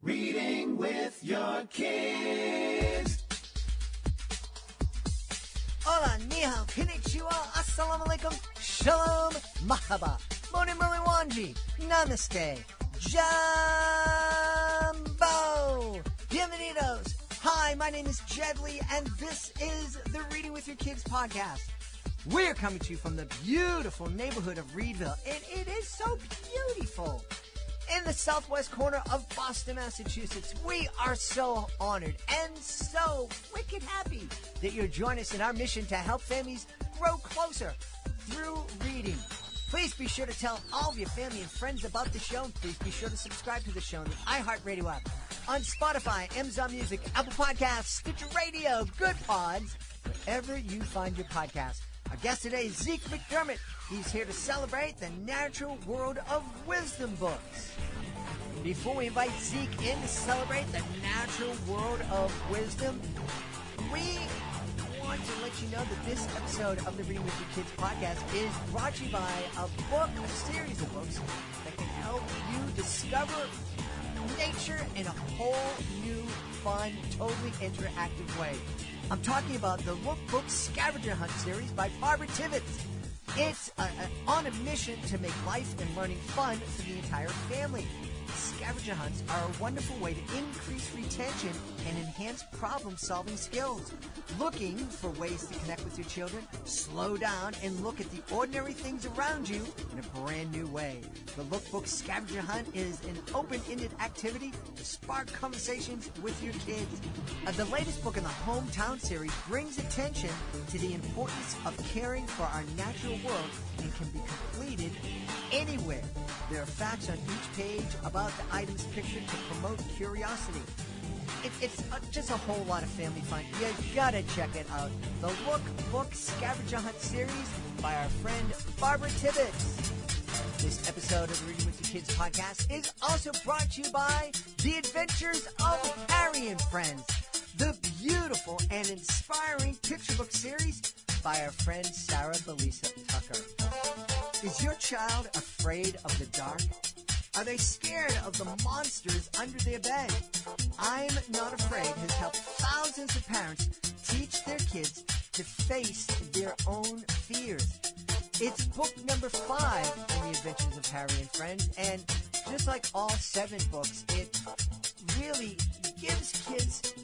Reading with your kids. Hola, ni hao, konnichiwa, assalamu alaikum, shalom, mahaba, moni moni wanji, namaste, jumbo, bienvenidos. Hi, my name is Jed Lee, and this is the Reading with Your Kids podcast. We're coming to you from the beautiful neighborhood of Reedville, and it is so beautiful. In the southwest corner of Boston, Massachusetts, we are so honored and so wicked happy that you're joining us in our mission to help families grow closer through reading. Please be sure to tell all of your family and friends about the show. Please be sure to subscribe to the show on the iHeartRadio app, on Spotify, Amazon Music, Apple Podcasts, Stitcher Radio, Good Pods, wherever you find your podcast. Our guest today is Zeke McDermott. He's here to celebrate the natural world of wisdom books. Before we invite Zeke in to celebrate the natural world of wisdom, we want to let you know that this episode of the Reading with Your Kids podcast is brought to you by a series of books that can help you discover nature in a whole new, fun, totally interactive way. I'm talking about the Lookbook Scavenger Hunt series by Barbara Tibbetts. It's on a mission to make life and learning fun for the entire family. Scavenger hunts are a wonderful way to increase retention and enhance problem-solving skills. Looking for ways to connect with your children? Slow down and look at the ordinary things around you in a brand new way. The Lookbook Scavenger Hunt is an open-ended activity to spark conversations with your kids. The latest book in the Hometown series brings attention to the importance of caring for our natural world and can be completed anywhere. There are facts on each page about the items pictured to promote curiosity. It's just a whole lot of family fun. You gotta check it out. The Lookbook Scavenger Hunt series by our friend Barbara Tibbetts. This episode of the Reading with Your Kids podcast is also brought to you by The Adventures of Harry and Friends, the beautiful and inspiring picture book series by our friend Sarah Belisa Tucker. Is your child afraid of the dark? Are they scared of the monsters under their bed? I'm Not Afraid has helped thousands of parents teach their kids to face their own fears. It's book number 5 in The Adventures of Harry and Friends, and just like all 7 books, it really gives kids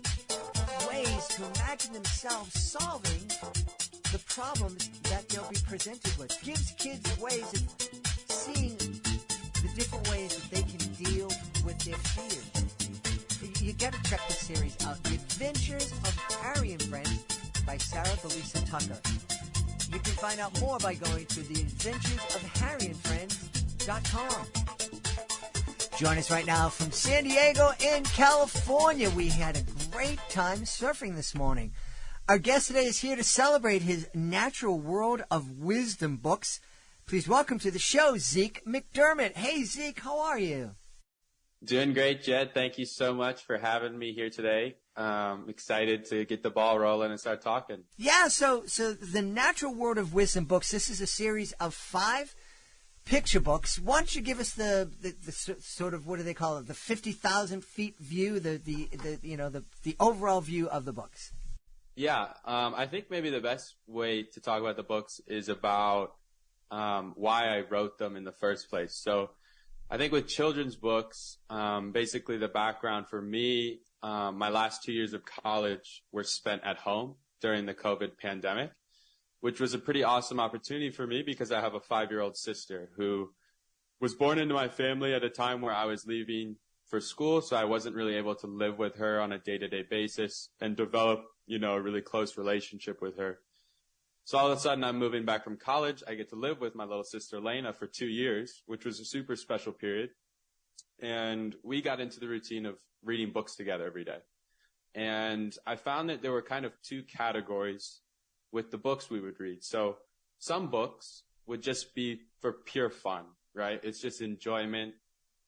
ways to imagine themselves solving the problems that they'll be presented with. Gives kids ways of seeing the different ways that they can deal with their fears. You gotta check this series out. The Adventures of Harry and Friends by Sarah Belisa Tucker. You can find out more by going to theadventuresofharryandfriends.com. Join us right now from San Diego in California. We had a great time surfing this morning. Our guest today is here to celebrate his natural world of wisdom books. Please welcome to the show, Zeke McDermott. Hey, Zeke, how are you? Doing great, Jed. Thank you so much for having me here today. Excited to get the ball rolling and start talking. Yeah, so the natural world of wisdom books, this is a series of 5 picture books. Why don't you give us the sort of, what do they call it, the 50,000 feet view, the overall view of the books? Yeah, I think maybe the best way to talk about the books is about why I wrote them in the first place. So I think with children's books, basically the background for me, my last 2 years of college were spent at home during the COVID pandemic, which was a pretty awesome opportunity for me because I have a 5-year-old sister who was born into my family at a time where I was leaving for school, so I wasn't really able to live with her on a day-to-day basis and develop, a really close relationship with her. So all of a sudden I'm moving back from college. I get to live with my little sister Lena for 2 years, which was a super special period. And we got into the routine of reading books together every day. And I found that there were kind of 2 categories with the books we would read. So some books would just be for pure fun, right? It's just enjoyment.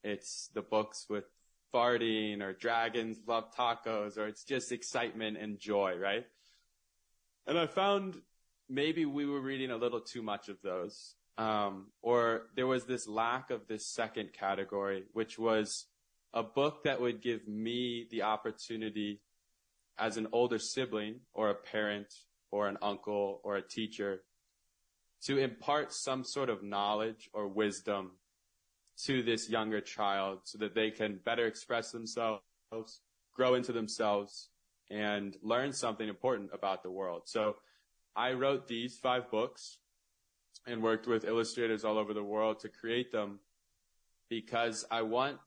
It's the books with farting or dragons love tacos, or it's just excitement and joy, right? And I found maybe we were reading a little too much of those. Or there was this lack of this second category, which was a book that would give me the opportunity as an older sibling or a parent or an uncle or a teacher to impart some sort of knowledge or wisdom to this younger child so that they can better express themselves, grow into themselves, and learn something important about the world. So I wrote these 5 books and worked with illustrators all over the world to create them because I want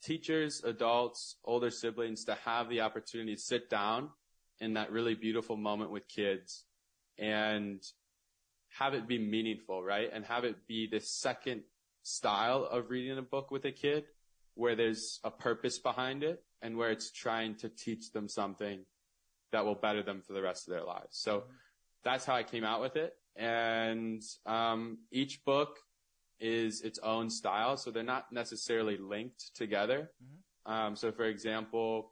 teachers, adults, older siblings to have the opportunity to sit down in that really beautiful moment with kids and have it be meaningful, right? And have it be the second style of reading a book with a kid where there's a purpose behind it and where it's trying to teach them something that will better them for the rest of their lives. So that's how I came out with it. And each book is its own style, so they're not necessarily linked together. So, for example,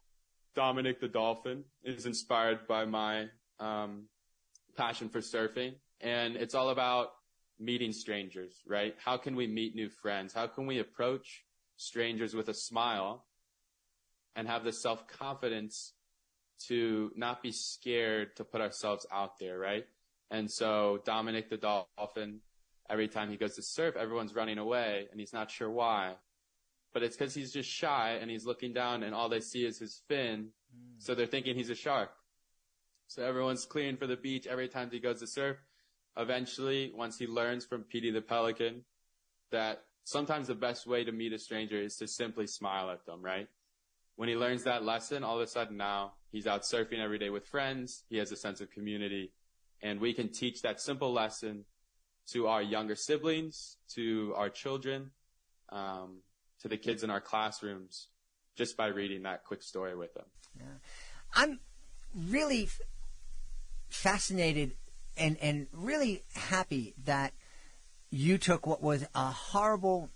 Dominic the Dolphin is inspired by my passion for surfing, and it's all about meeting strangers, right? How can we meet new friends? How can we approach strangers with a smile and have the self-confidence to not be scared to put ourselves out there, right? And so Dominic the Dolphin, every time he goes to surf, everyone's running away, and he's not sure why. But it's because he's just shy, and he's looking down, and all they see is his fin, so they're thinking he's a shark. So everyone's clearing for the beach every time he goes to surf. Eventually, once he learns from Petey the Pelican that sometimes the best way to meet a stranger is to simply smile at them, right? When he learns that lesson, all of a sudden now he's out surfing every day with friends. He has a sense of community. And we can teach that simple lesson to our younger siblings, to our children, to the kids in our classrooms, just by reading that quick story with them. Yeah. I'm really fascinated and really happy that you took what was a horrible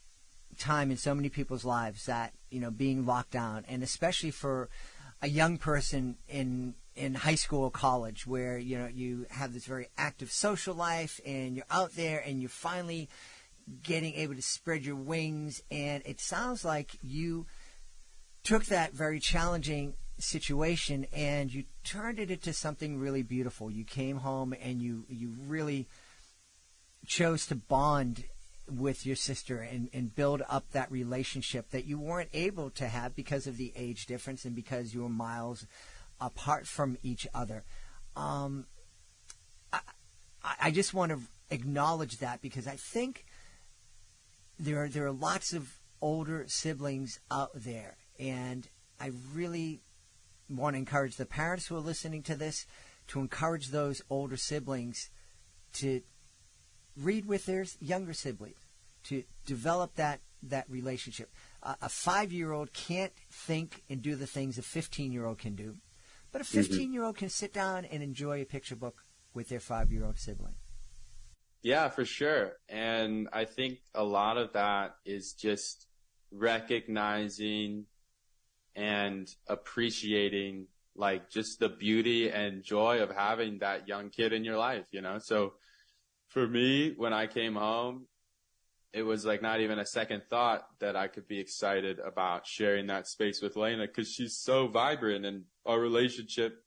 time in so many people's lives, that, being locked down, and especially for a young person in high school or college where, you have this very active social life and you're out there and you're finally getting able to spread your wings. And it sounds like you took that very challenging situation and you turned it into something really beautiful. You came home and you really chose to bond with your sister and build up that relationship that you weren't able to have because of the age difference and because you were miles apart from each other. I just want to acknowledge that because I think there are lots of older siblings out there, and I really want to encourage the parents who are listening to this to encourage those older siblings to read with their younger siblings, to develop that relationship. A 5-year-old can't think and do the things a 15-year-old can do, but a 15-year-old can sit down and enjoy a picture book with their 5-year-old sibling. Yeah, for sure. And I think a lot of that is just recognizing and appreciating just the beauty and joy of having that young kid in your life, So for me, when I came home, it was not even a second thought that I could be excited about sharing that space with Lena because she's so vibrant, and our relationship,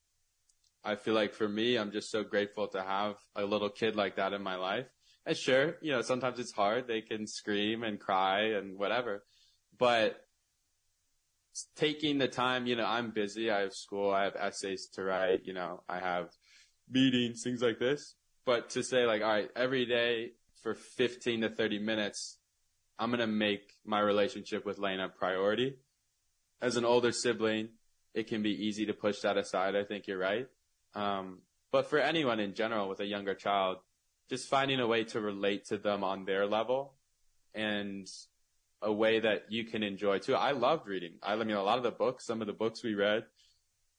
I feel like for me, I'm just so grateful to have a little kid like that in my life. And sure, sometimes it's hard. They can scream and cry and whatever, but taking the time, I'm busy. I have school. I have essays to write. I have meetings, things like this. But to say all right, every day for 15 to 30 minutes, I'm going to make my relationship with Lena a priority. As an older sibling, it can be easy to push that aside. I think you're right. But for anyone in general with a younger child, just finding a way to relate to them on their level and a way that you can enjoy too. I loved reading. I mean, a lot of the books, some of the books we read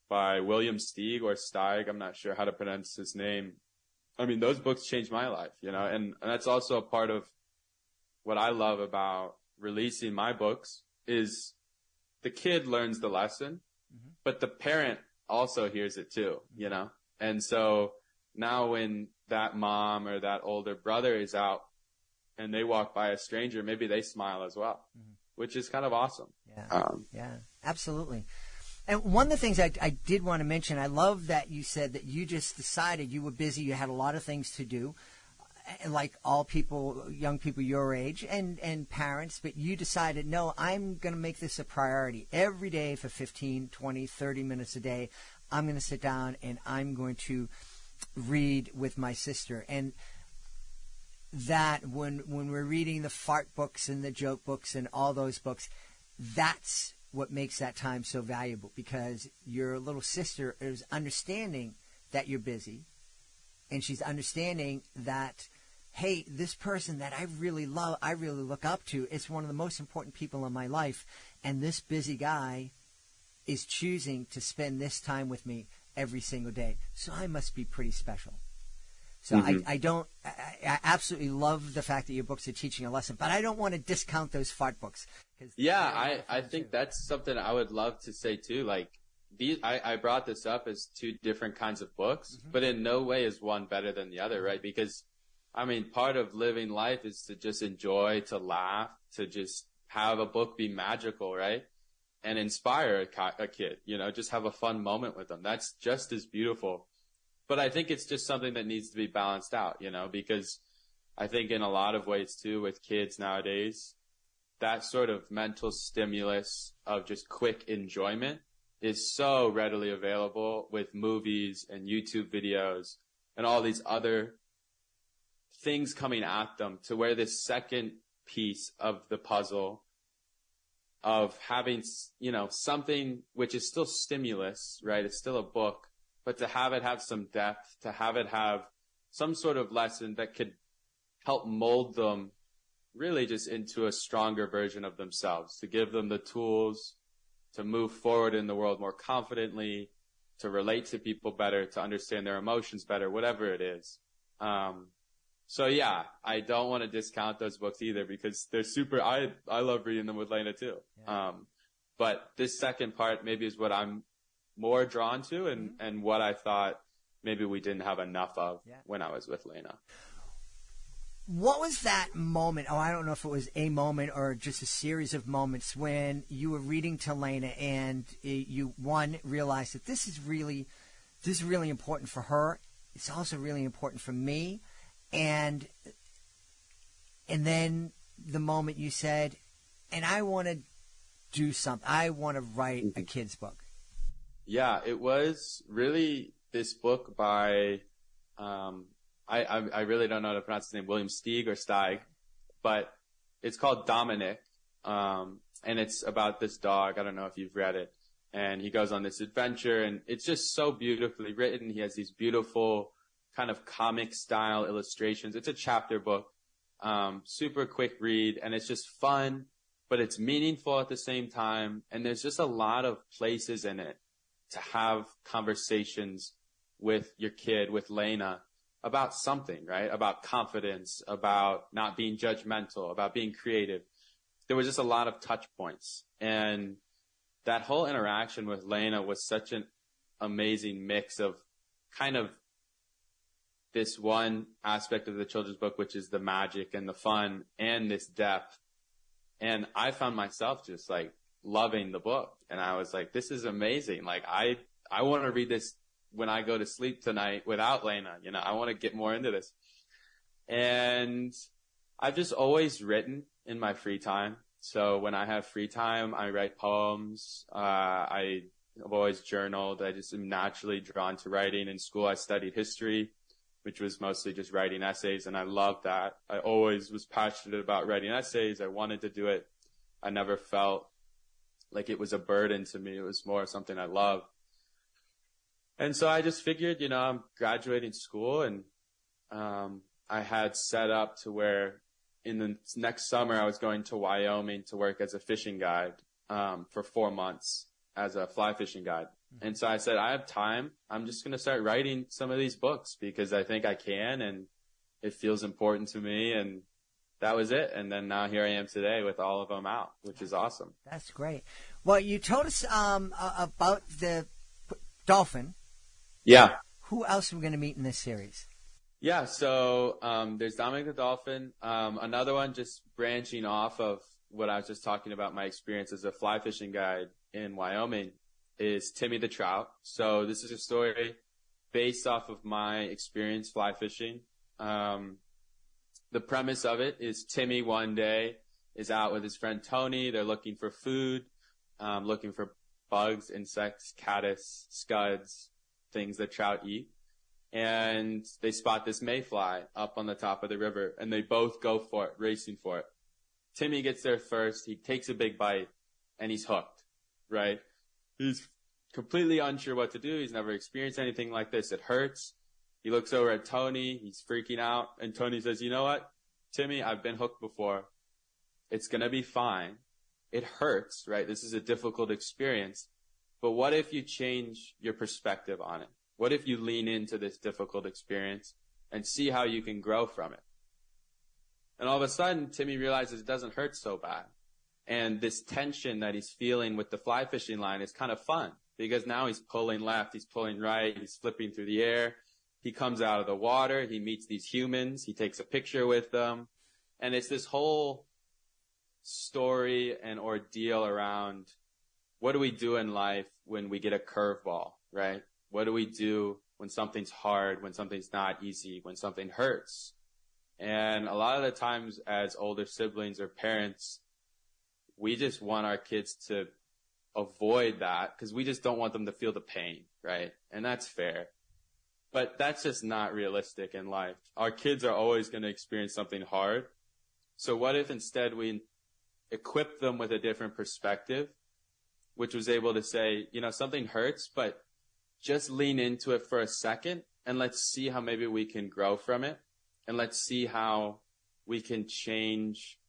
by William Steig or Steig, I'm not sure how to pronounce his name. I mean, those books changed my life, and that's also a part of what I love about releasing my books is the kid learns the lesson, but the parent also hears it too, And so now when that mom or that older brother is out and they walk by a stranger, maybe they smile as well. which is kind of awesome. Yeah, absolutely. And one of the things I did want to mention, I love that you said that you just decided you were busy, you had a lot of things to do, like all people, young people your age and parents, but you decided, no, I'm going to make this a priority. Every day for 15, 20, 30 minutes a day, I'm going to sit down and I'm going to read with my sister. And that when we're reading the fart books and the joke books and all those books, that's what makes that time so valuable, because your little sister is understanding that you're busy, and she's understanding that, hey, this person that I really love, I really look up to, it's one of the most important people in my life, and this busy guy is choosing to spend this time with me every single day, so I must be pretty special. So I absolutely love the fact that your books are teaching a lesson, but I don't want to discount those fart books. Yeah, I think that's something I would love to say too. Like, I brought this up as two different kinds of books, but in no way is one better than the other, right? Because, I mean, part of living life is to just enjoy, to laugh, to just have a book be magical, right? And inspire a kid, you know, just have a fun moment with them. That's just as beautiful. But I think it's just something that needs to be balanced out, you know, because I think in a lot of ways too with kids nowadays, that sort of mental stimulus of just quick enjoyment is so readily available with movies and YouTube videos and all these other things coming at them, to where this second piece of the puzzle of having, you know, something which is still stimulus, right? It's still a book, but to have it have some depth, to have it have some sort of lesson that could help mold them really just into a stronger version of themselves, to give them the tools to move forward in the world more confidently, to relate to people better, to understand their emotions better, whatever it is. So yeah, I don't want to discount those books either, because they're super, I love reading them with Lena too. Yeah. But this second part maybe is what I'm more drawn to, and what I thought maybe we didn't have enough of when I was with Lena. What was that moment? Oh, I don't know if it was a moment or just a series of moments when you were reading to Lena and you, one, realized that this is really important for her. It's also really important for me. And then the moment you said, and I want to do something. I want to write a kid's book. Yeah, it was really this book by, I really don't know how to pronounce his name, William Steig or Steig, but it's called Dominic, and it's about this dog. I don't know if you've read it. And he goes on this adventure, and it's just so beautifully written. He has these beautiful kind of comic style illustrations. It's a chapter book, super quick read, and it's just fun, but it's meaningful at the same time. And there's just a lot of places in it to have conversations with your kid, with Lena, about something, right? About confidence, about not being judgmental, about being creative. There was just a lot of touch points. And that whole interaction with Lena was such an amazing mix of kind of this one aspect of the children's book, which is the magic and the fun and this depth. And I found myself just like loving the book. And I was like, this is amazing. Like, I want to read this when I go to sleep tonight without Lena. You know, I want to get more into this. And I've just always written in my free time. So when I have free time, I write poems. I've always journaled. I just am naturally drawn to writing. In school, I studied history, which was mostly just writing essays, and I loved that. I always was passionate about writing essays. I wanted to do it. I never felt like it was a burden to me. It was more something I loved. And so I just figured, you know, I'm graduating school, and I had set up to where in the next summer I was going to Wyoming to work as a fishing guide for 4 months as a fly fishing guide. And so I said, I have time. I'm just going to start writing some of these books because I think I can, and it feels important to me. And that was it. And then now here I am today with all of them out, which is awesome. That's great. Well, you told us about the dolphin. Yeah. Who else are we going to meet in this series? Yeah, so there's Dominic the Dolphin. Another one just branching off of what I was just talking about, my experience as a fly fishing guide in Wyoming, is Timmy the trout. So this is a story based off of my experience fly fishing. The premise of it is Timmy one day is out with his friend Tony. They're looking for food, looking for bugs, insects, caddis, scuds, things that trout eat. And they spot this mayfly up on the top of the river, and they both go for it, racing for it. Timmy gets there first. He takes a big bite, and he's hooked, right? He's completely unsure what to do. He's never experienced anything like this. It hurts. He looks over at Tony. He's freaking out. And Tony says, you know what, Timmy, I've been hooked before. It's going to be fine. It hurts, right? This is a difficult experience. But what if you change your perspective on it? What if you lean into this difficult experience and see how you can grow from it? And all of a sudden, Timmy realizes it doesn't hurt so bad. And this tension that he's feeling with the fly fishing line is kind of fun, because now he's pulling left, he's pulling right, he's flipping through the air. He comes out of the water, he meets these humans, he takes a picture with them. And it's this whole story and ordeal around, what do we do in life when we get a curveball, right? What do we do when something's hard, when something's not easy, when something hurts? And a lot of the times as older siblings or parents, we just want our kids to avoid that because we just don't want them to feel the pain, right? And that's fair. But that's just not realistic in life. Our kids are always going to experience something hard. So what if instead we equip them with a different perspective, which was able to say, you know, something hurts, but just lean into it for a second and let's see how maybe we can grow from it. And let's see how we can change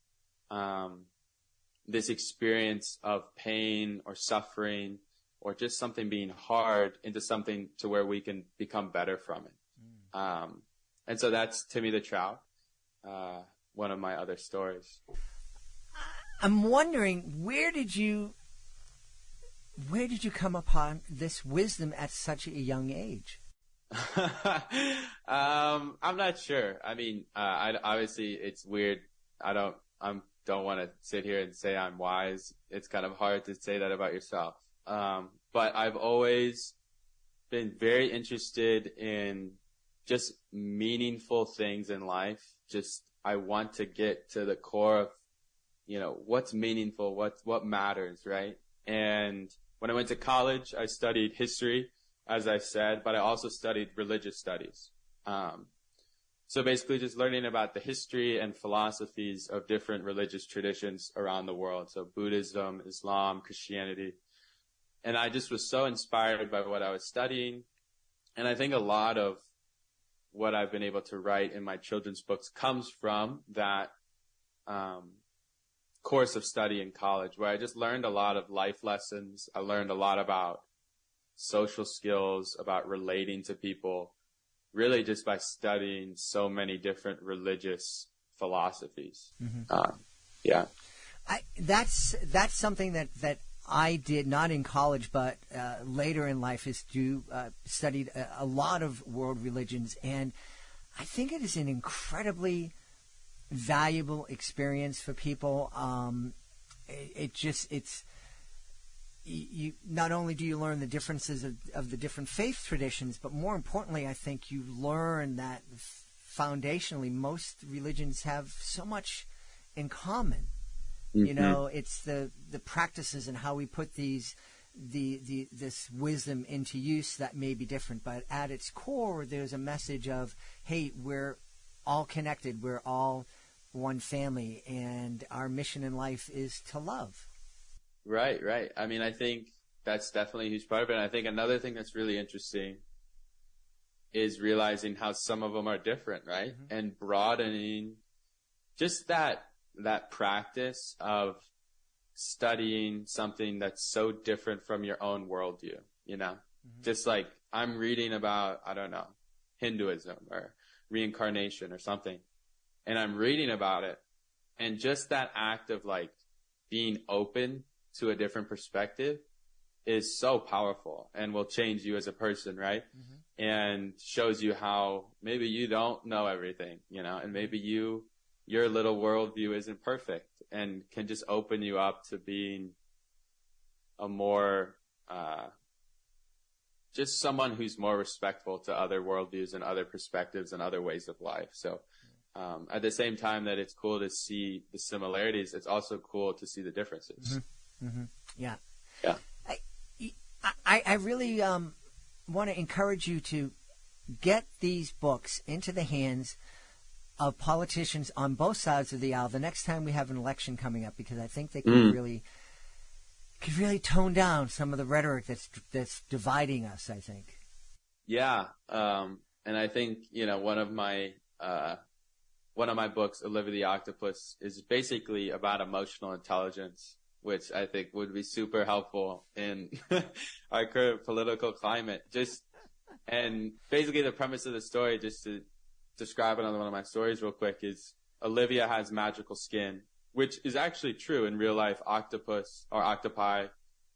this experience of pain or suffering or just something being hard into something to where we can become better from it. And so that's Timmy the Trout, one of my other stories. I'm wondering, where did you come upon this wisdom at such a young age? I'm not sure. I mean, obviously it's weird. I don't want to sit here and say I'm wise. It's kind of hard to say that about yourself. But I've always been very interested in just meaningful things in life. Just, I want to get to the core of, you know, what's meaningful, what matters, right? And when I went to college, I studied history, as I said, but I also studied religious studies. So basically just learning about the history and philosophies of different religious traditions around the world. So Buddhism, Islam, Christianity. And I just was so inspired by what I was studying. And I think a lot of what I've been able to write in my children's books comes from that course of study in college, where I just learned a lot of life lessons. I learned a lot about social skills, about relating to people, really just by studying so many different religious philosophies. Yeah. That's something that I did, not in college, but later in life, is studied a lot of world religions. And I think it is an incredibly valuable experience for people. You not only do you learn the differences of the different faith traditions, but more importantly, I think you learn that foundationally most religions have so much in common. You know, it's the practices and how we put this wisdom into use that may be different, but at its core, there's a message of, hey, we're all connected, we're all one family, and our mission in life is to love. Right. I mean, I think that's definitely a huge part of it. And I think another thing that's really interesting is realizing how some of them are different, right? And broadening just that practice of studying something that's so different from your own worldview, you know? Just like I'm reading about, I don't know, Hinduism or reincarnation or something, and I'm reading about it, and just that act of like being open to a different perspective is so powerful and will change you as a person, right? And shows you how maybe you don't know everything, you know, and maybe your little worldview isn't perfect. and can just open you up to being a more, just someone who's more respectful to other worldviews and other perspectives and other ways of life. So, at the same time that it's cool to see the similarities, it's also cool to see the differences. Mm-hmm. Mm-hmm. Yeah. Yeah. I really want to encourage you to get these books into the hands of politicians on both sides of the aisle the next time we have an election coming up, because I think they could really tone down some of the rhetoric that's dividing us, I think. Yeah. And I think, one of my books, Olivia the Octopus, is basically about emotional intelligence, which I think would be super helpful in our current political climate. And basically the premise of the story, just to describe another one of my stories real quick, is Olivia has magical skin, which is actually true in real life. Octopi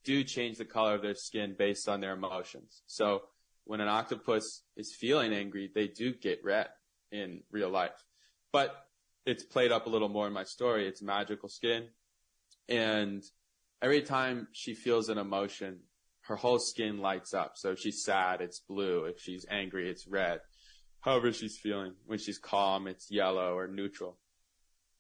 do change the color of their skin based on their emotions. So when an octopus is feeling angry, they do get red in real life. But it's played up a little more in my story. It's magical skin. And every time she feels an emotion, her whole skin lights up. So if she's sad, it's blue. If she's angry, it's red. However she's feeling. When she's calm, it's yellow or neutral.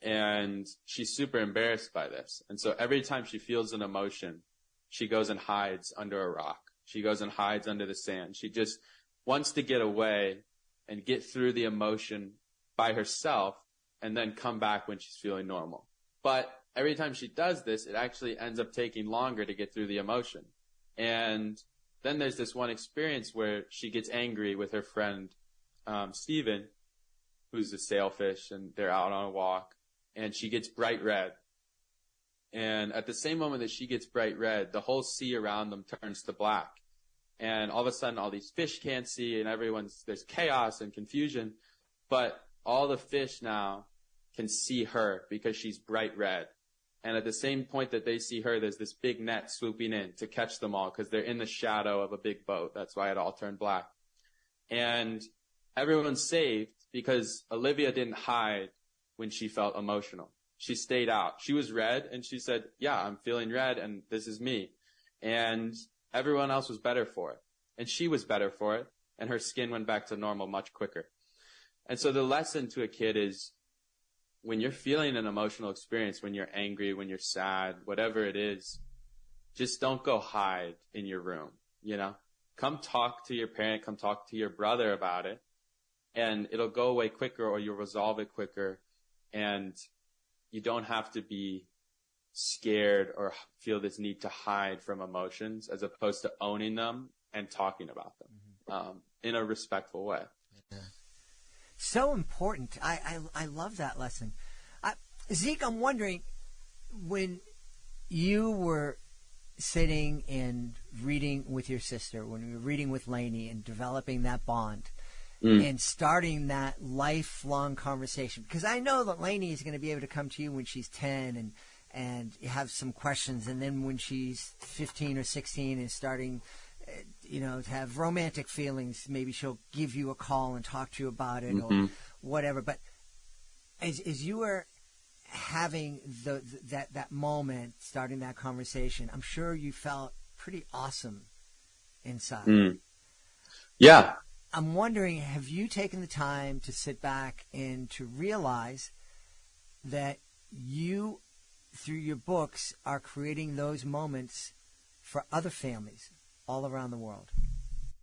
And she's super embarrassed by this. And so every time she feels an emotion, she goes and hides under a rock. She goes and hides under the sand. She just wants to get away and get through the emotion by herself and then come back when she's feeling normal. But every time she does this, it actually ends up taking longer to get through the emotion. And then there's this one experience where she gets angry with her friend, Steven, who's a sailfish, and they're out on a walk, and she gets bright red. And at the same moment that she gets bright red, the whole sea around them turns to black. And all of a sudden, all these fish can't see, and there's chaos and confusion. But all the fish now can see her because she's bright red. And at the same point that they see her, there's this big net swooping in to catch them all because they're in the shadow of a big boat. That's why it all turned black. And everyone's saved because Olivia didn't hide when she felt emotional. She stayed out. She was red, and she said, yeah, I'm feeling red, and this is me. And everyone else was better for it. And she was better for it, and her skin went back to normal much quicker. And so the lesson to a kid is, when you're feeling an emotional experience, when you're angry, when you're sad, whatever it is, just don't go hide in your room, Come talk to your parent, come talk to your brother about it, and it'll go away quicker, or you'll resolve it quicker, and you don't have to be scared or feel this need to hide from emotions, as opposed to owning them and talking about them in a respectful way. Yeah. So important. I love that lesson. Zeke, I'm wondering, when you were sitting and reading with your sister, when you were reading with Lainey and developing that bond and starting that lifelong conversation, because I know that Lainey is going to be able to come to you when she's 10 and have some questions, and then when she's 15 or 16 and starting to have romantic feelings, maybe she'll give you a call and talk to you about it or whatever. But as you were having that moment, starting that conversation, I'm sure you felt pretty awesome inside. Yeah. I'm wondering, have you taken the time to sit back and to realize that you, through your books, are creating those moments for other families all around the world?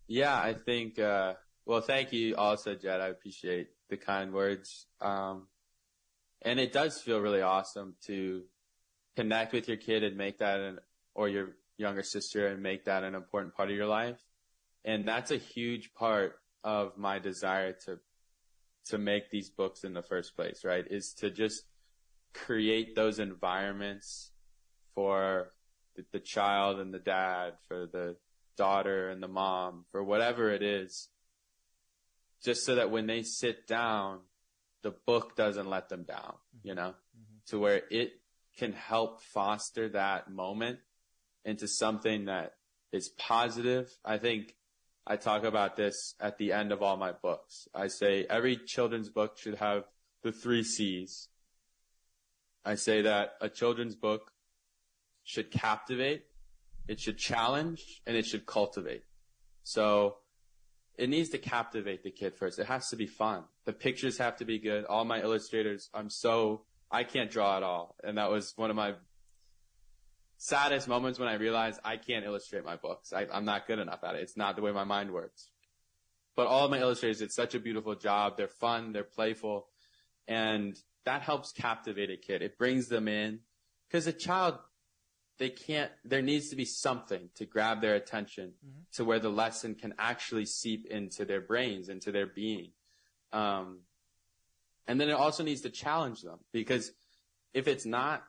Yeah, I think, thank you also, Jed. I appreciate the kind words. And it does feel really awesome to connect with your kid and make that or your younger sister and make that an important part of your life. And that's a huge part of my desire to make these books in the first place, right? Is to just create those environments for the child and the dad, for the daughter and the mom, for whatever it is, just so that when they sit down, the book doesn't let them down, to where it can help foster that moment into something that is positive. I think I talk about this at the end of all my books. I say every children's book should have the 3 C's. I say that a children's book should captivate, it should challenge, and it should cultivate. So it needs to captivate the kid first. It has to be fun. The pictures have to be good. All my illustrators, I can't draw at all. And that was one of my saddest moments when I realized I can't illustrate my books. I'm not good enough at it. It's not the way my mind works. But all of my illustrators did such a beautiful job. They're fun. They're playful. And that helps captivate a kid. It brings them in. Because a child, there needs to be something to grab their attention to where the lesson can actually seep into their brains, into their being. And then it also needs to challenge them, because if it's not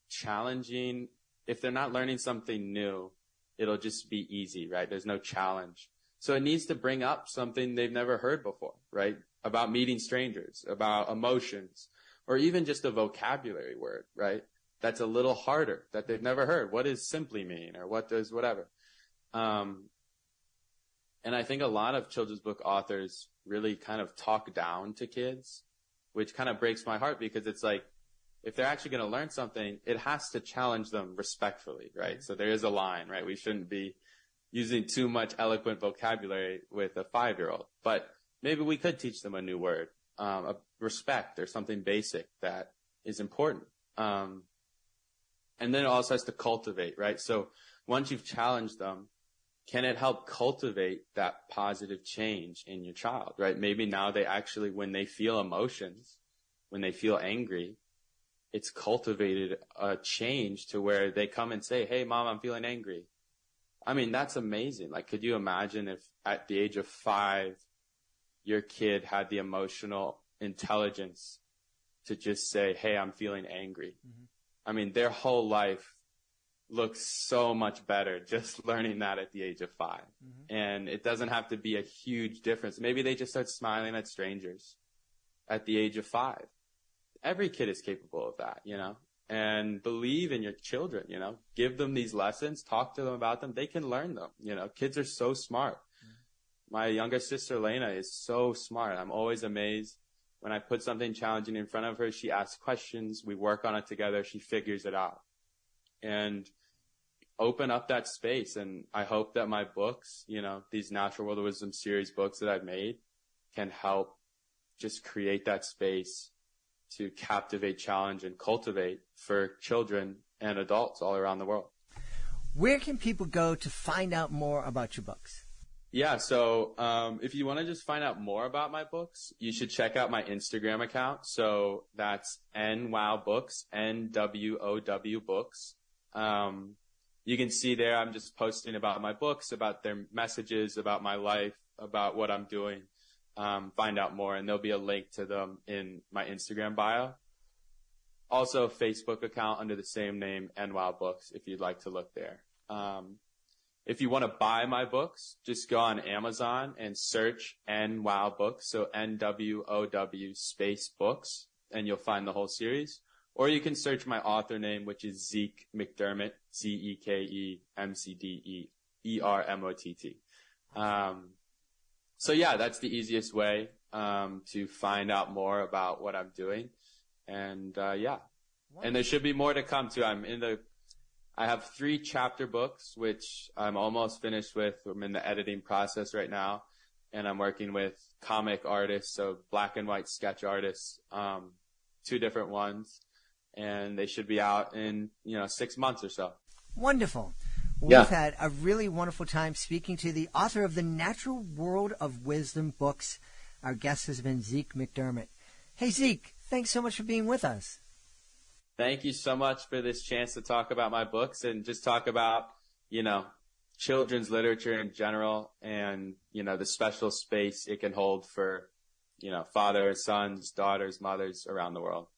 challenging, if they're not learning something new, it'll just be easy, right? There's no challenge. So it needs to bring up something they've never heard before, right? About meeting strangers, about emotions, or even just a vocabulary word, right? That's a little harder, that they've never heard. What does simply mean, or what does whatever? And I think a lot of children's book authors really kind of talk down to kids, which kind of breaks my heart, because it's like, if they're actually going to learn something, it has to challenge them respectfully, right? So there is a line, right? We shouldn't be using too much eloquent vocabulary with a 5-year-old, but maybe we could teach them a new word, a respect or something basic that is important. And then it also has to cultivate, right? So once you've challenged them, can it help cultivate that positive change in your child, right? Maybe now they actually, when they feel emotions, when they feel angry, it's cultivated a change to where they come and say, hey, Mom, I'm feeling angry. I mean, that's amazing. Like, could you imagine if at the age of 5, your kid had the emotional intelligence to just say, hey, I'm feeling angry? I mean, their whole life looks so much better just learning that at the age of 5. And it doesn't have to be a huge difference. Maybe they just start smiling at strangers at the age of 5. Every kid is capable of that, and believe in your children, give them these lessons, talk to them about them. They can learn them. Kids are so smart. My younger sister, Lena, is so smart. I'm always amazed when I put something challenging in front of her. She asks questions. We work on it together. She figures it out. And open up that space. And I hope that my books, these Natural World of Wisdom series books that I've made, can help just create that space to captivate, challenge, and cultivate for children and adults all around the world. Where can people go to find out more about your books? Yeah, so if you want to just find out more about my books, you should check out my Instagram account. So that's NWOW Books, NWOW Books. You can see there I'm just posting about my books, about their messages, about my life, about what I'm doing. Find out more, and there'll be a link to them in my Instagram bio. Also, a Facebook account under the same name, NWOW Books, if you'd like to look there. If you want to buy my books, just go on Amazon and search NWOW Books, so NWOW space books, and you'll find the whole series. Or you can search my author name, which is Zeke McDermott, ZekeMcDermott. So yeah, that's the easiest way to find out more about what I'm doing. And yeah. And there should be more to come too. I have 3 chapter books, which I'm almost finished with. I'm in the editing process right now. And I'm working with comic artists, so black and white sketch artists, 2 different ones. And they should be out in, 6 months or so. Wonderful. Well, Yeah. We've had a really wonderful time speaking to the author of the Natural World of Wisdom books. Our guest has been Zeke McDermott. Hey, Zeke, thanks so much for being with us. Thank you so much for this chance to talk about my books and just talk about, children's literature in general and, the special space it can hold for, fathers, sons, daughters, mothers around the world.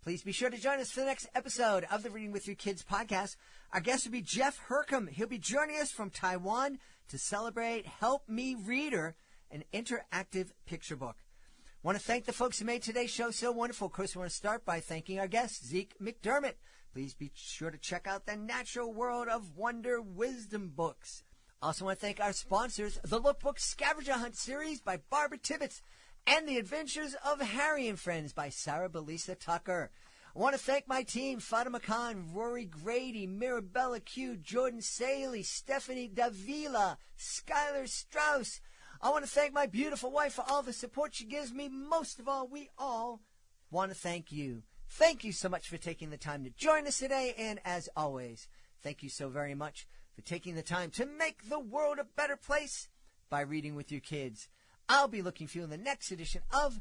Please be sure to join us for the next episode of the Reading with Your Kids podcast. Our guest will be Jeff Hercom. He'll be joining us from Taiwan to celebrate Help Me Reader, an interactive picture book. I want to thank the folks who made today's show so wonderful. Of course, we want to start by thanking our guest, Zeke McDermott. Please be sure to check out the Natural World of Wonder Wisdom books. Also want to thank our sponsors, the Lookbook Scavenger Hunt series by Barbara Tibbetts, and The Adventures of Harry and Friends by Sarah Belisa Tucker. I want to thank my team, Fatima Khan, Rory Grady, Mirabella Q, Jordan Saley, Stephanie Davila, Skylar Strauss. I want to thank my beautiful wife for all the support she gives me. Most of all, we all want to thank you. Thank you so much for taking the time to join us today, and as always, thank you so very much for taking the time to make the world a better place by reading with your kids. I'll be looking for you in the next edition of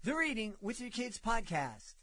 the Reading with Your Kids podcast.